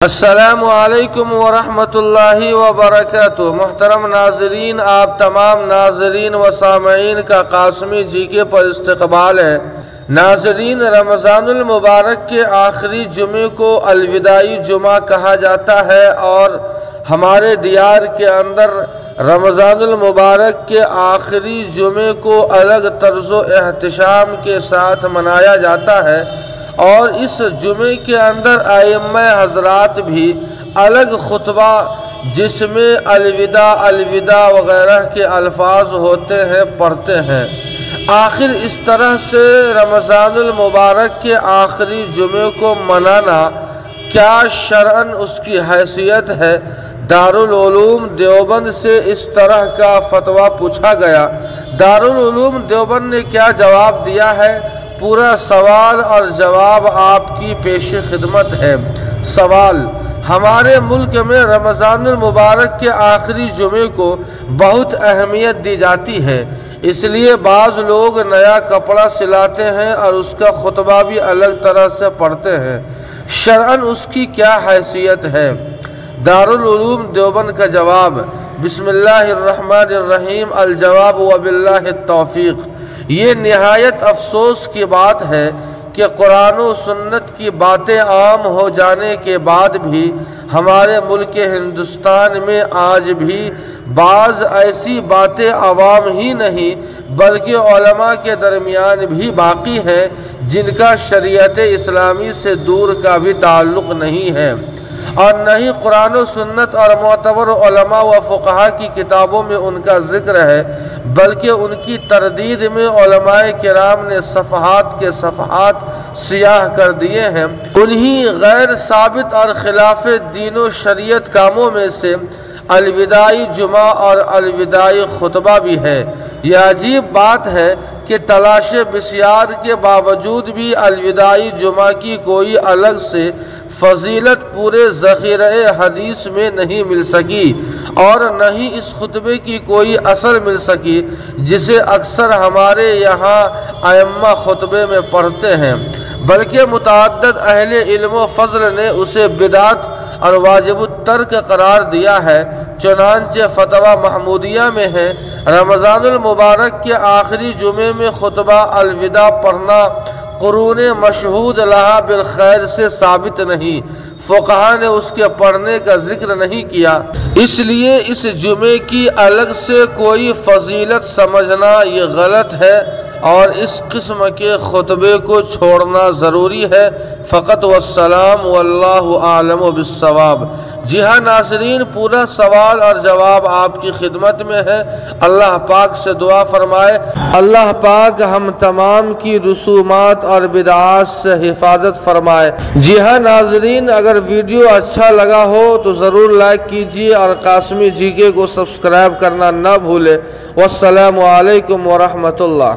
अस्सलामु अलैकुम वरहमतुल्लाहि वबरकातुहू। मुहतरम नाजरीन, आप तमाम नाजरीन व सामईन का कासमी जीके पर इस्तकबाल है। नाजरीन, रमज़ानुल मुबारक के आखिरी जुमे को अलविदाई जुमा कहा जाता है और हमारे दियार के अंदर रमज़ानुल मुबारक के आखिरी जुमे को अलग तर्ज़ो एहतिशाम के साथ मनाया जाता है और इस जुमे के अंदर आइम्मा हज़रात भी अलग खुतबा जिसमें अलविदा अलविदा वग़ैरह के अल्फाज होते हैं पढ़ते हैं। आखिर इस तरह से रमज़ानुल मुबारक के आखिरी जुमे को मनाना क्या शरअन उसकी हैसियत है? दारुल उलूम देवबंद से इस तरह का फतवा पूछा गया। दारुल उलूम देवबंद ने क्या जवाब दिया है? पूरा सवाल और जवाब आपकी पेश खिदमत है। सवाल: हमारे मुल्क में रमज़ानुल मुबारक के आखिरी जुमे को बहुत अहमियत दी जाती है, इसलिए बाज़ लोग नया कपड़ा सिलाते हैं और उसका खुतबा भी अलग तरह से पढ़ते हैं। शरअन उसकी क्या हैसियत है? दारुल उलूम देवबंद का जवाब: बिस्मिल्लाहिर्रहमानिर्रहीम, अल जवाब व बिल्लाहि तौफीक। ये निहायत अफसोस की बात है कि कुरान व सुन्नत की बातें आम हो जाने के बाद भी हमारे मुल्क हिंदुस्तान में आज भी बाज़ ऐसी बातें आवाम ही नहीं बल्कि उलमा के दरमियान भी बाकी हैं जिनका शरीयत इस्लामी से दूर का भी ताल्लुक़ नहीं है और न ही कुरान व सुन्नत और मोतबर उलमा व फुक़हा की किताबों में उनका ज़िक्र है, बल्कि उनकी तरदीद में उलमाए किराम ने सफ़हात के सफ़हात सियाह कर दिए हैं। उन्हीं गैर साबित और खिलाफ दीन व शरीयत कामों में से अलविदाई जुमा और अलविदाई खुतबा भी है। यह अजीब बात है कि तलाश बिस्यार के बावजूद भी अलविदाई जुमा की कोई अलग से फजीलत पूरे ज़ख़ीरे हदीस में नहीं मिल सकी और न ही इस खुतबे की कोई असल मिल सकी जिसे अक्सर हमारे यहाँ अइम्मा खुतबे में पढ़ते हैं, बल्कि मुतअद्दिद अहले इल्म व फ़ज़ल ने उसे बिदात और वाजिबुत तर्क करार दिया है। चुनांचे फतवा महमूदिया में है, रमज़ानुल मुबारक के आखिरी जुमे में खुतबा अलविदा पढ़ना कुरून मशहूद लहा बिल खैर से साबित नहीं। फुक़हा ने उसके पढ़ने का जिक्र नहीं किया, इसलिए इस जुमे की अलग से कोई फजीलत समझना ये गलत है और इस किस्म के खुतबे को छोड़ना ज़रूरी है। फ़क़त वस्सलाम वल्लाहु आलम बिस्सवाब। जी हाँ नाज़रीन, पूरा सवाल और जवाब आपकी खिदमत में है। अल्लाह पाक से दुआ फरमाए, अल्लाह पाक हम तमाम की रसूमात और बिदआत से हिफाजत फरमाए। जी हाँ नाज़रीन, अगर वीडियो अच्छा लगा हो तो ज़रूर लाइक कीजिए और कासमी जीके को सब्सक्राइब करना न भूलें। वस्सलामु अलैकुम वरहमतुल्लाह।